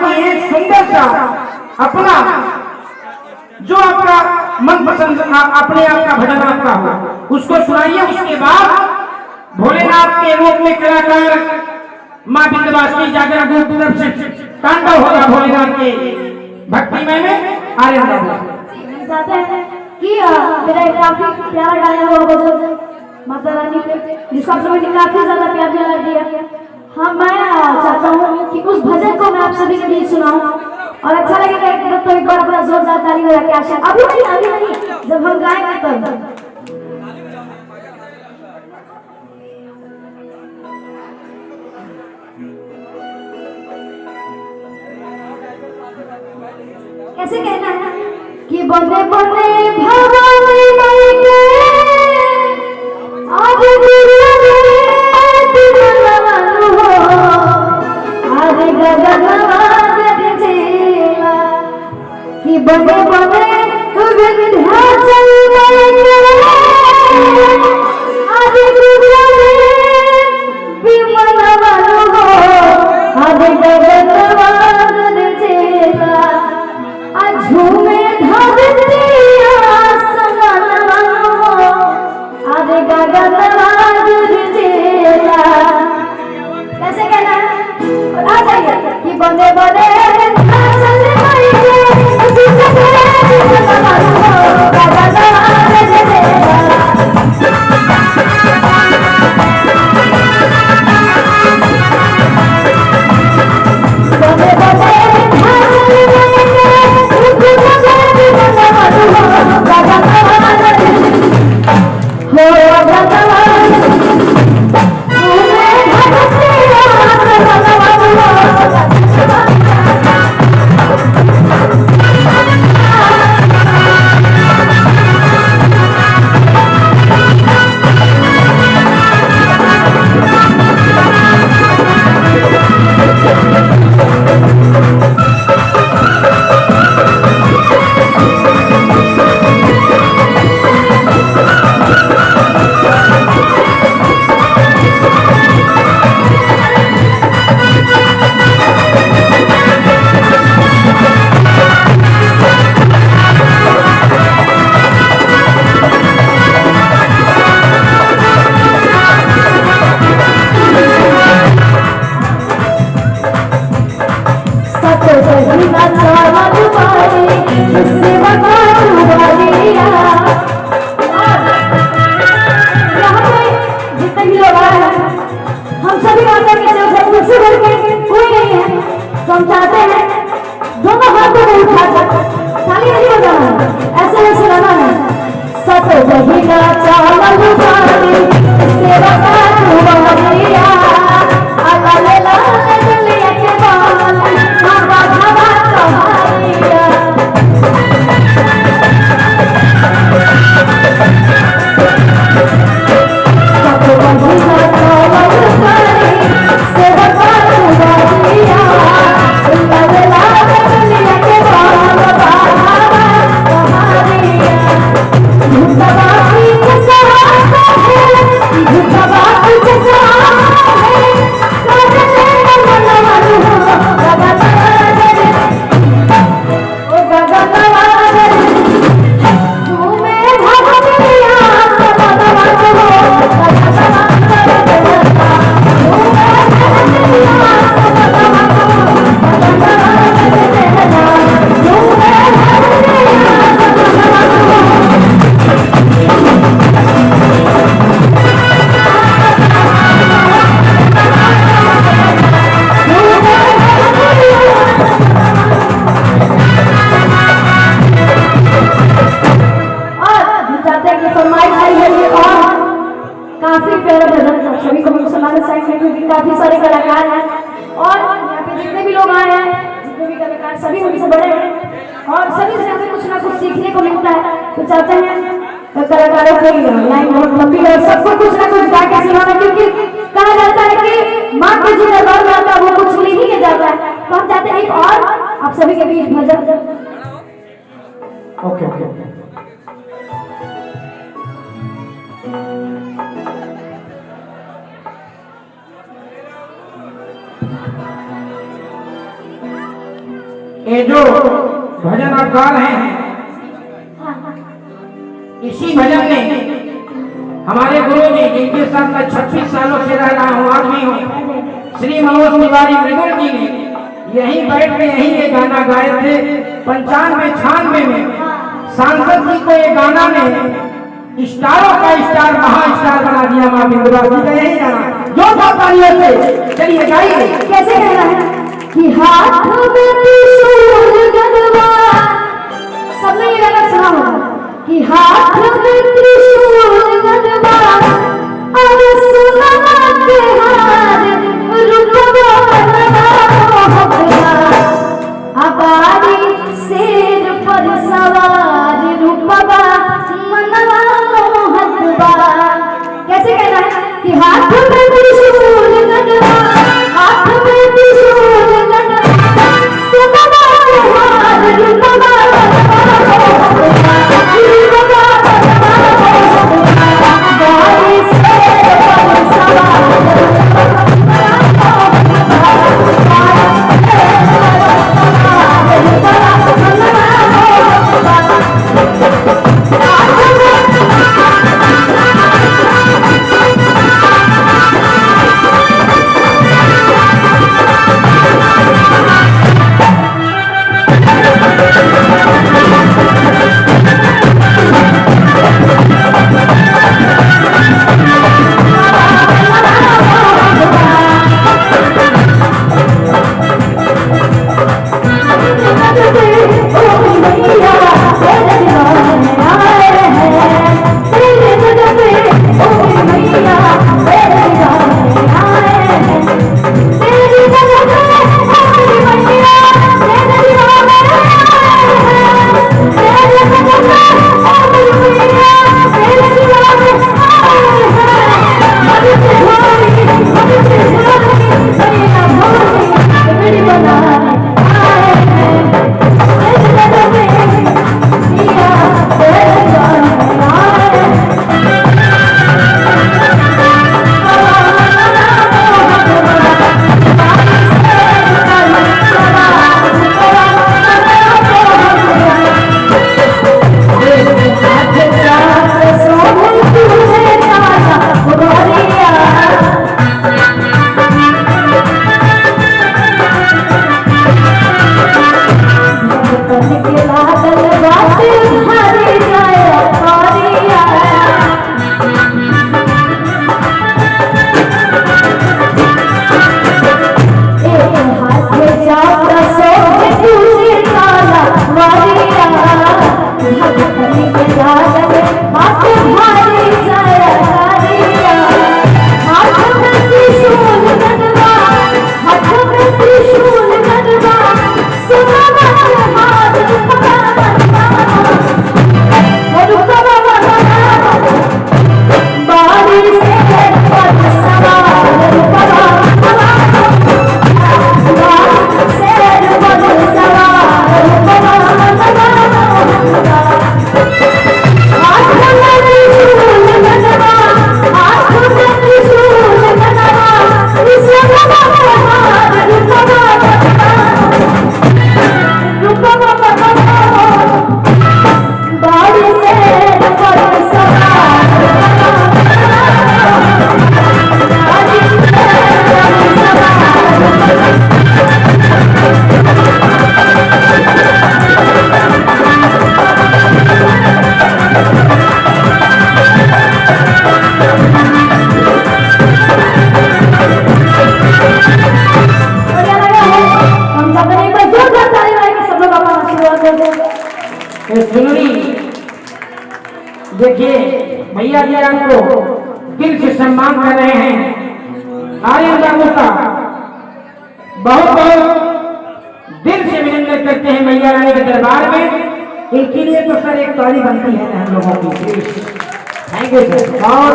एक सुंदर सा अपना जो आपका मनपसंद अपने आप का भजन आपका हो उसको सुनाइए। उसके बाद भोलेनाथ के रूप में कलाकार माँ विंध्यवासिनी जागरण ग्रुप की तरफ से तांडव होगा भोलेनाथ के भक्तिमय में। आर्यन बाबू चाहते हैं कि मेरा एक काफी प्यारा गाया हुआ भजन माता रानी पे जिसको आप सभी ने काफी ज्यादा प्यार दिया। हाँ, मैं चाहता हूँ कि उस भजन को मैं आप सभी के बीच सुनाऊं और अच्छा लगेगा तो एक बार अपना जोरदार ताली बजा के आशा अभी नहीं जब हम गाएंगे तब। कैसे कहना है कि बने बने भवानी माई के आज दुनिया में तिरंगानु हो आज गगनवाद दिजेला कि बने बने विंध्याचल माई के आज दुनिया में विमलवानु हो आज गगनवाद दिजेला झूमे धरतिया संगनवानु आदे गगनवाद दिजेला। कैसे कहना है आ जाइए कि बने बने चल माई के उसी सपने संगनवानु गगनवाद दिजेला। हम चाहते हैं दोनों हाथों में उठाकर ताली नहीं बजाना ऐसे ऐसे गाना है सत वही का चावल उठाने सेवा का तुम्हारिया अला ले ला ले के बाल मामा धावा तुम्हारिया सत वही का चावल उठाने सेवा का तुम्हारिया काफी प्यारा भजन सभी को समाज साइड में क्योंकि काफी सारे कलाकार हैं और यहाँ पे जितने भी लोग आए हैं जितने भी कलाकार सभी उनसे बड़े हैं और सभी से हमें कुछ ना कुछ सीखने को मिलता है। तो चाहते हैं कलाकारों की लाइन बहुत लंबी है और सबको कुछ ना कुछ गा के सुनाना क्योंकि कहा जाता है कि माँ के जो दरबार में आता है वो कुछ नहीं के जाता है। तो हम चाहते हैं एक और आप सभी के बीच भजन। ओके ये जो भजन आप गा रहे हैं, इसी भजन में हमारे गुरु जी, जिनके साथ मैं 26 सालों से रह रहा हूँ, आदमी हूँ, श्री मनोज तिवारी मृदुल जी ने यहीं बैठ के यहीं ये गाना गाए थे 95-96 में। सांसद जी को ये गाना ने स्टारों का स्टार, महा स्टार बना दिया। माँ बिंदुवासी का यही गाना जो था तालियों से। चलिए गाइए। कैसे कहना है कि हाथ में त्रिशूल गदवा, सबने ये गाना सुना होगा कि हाथ में त्रिशूल गदवा, अरे सुना के हार रुपवा मोहब्बत, अबारी शेर पर सवार रुपवा मनवा मोहब्बत। कैसे कहना है कि हाथ में त्रिशूल गदवा, हाथ में त्रिशूल गदवा, सुना के हार रुपवा देखिए भैया जी आपको दिल से सम्मान कर रहे हैं। आर्यन बाबू का बहुत बहुत दिल से विनम्र करते हैं मैया रानी के दरबार में। इनके लिए तो सर एक ताली बनती है हम लोगों की। Thank you sir. और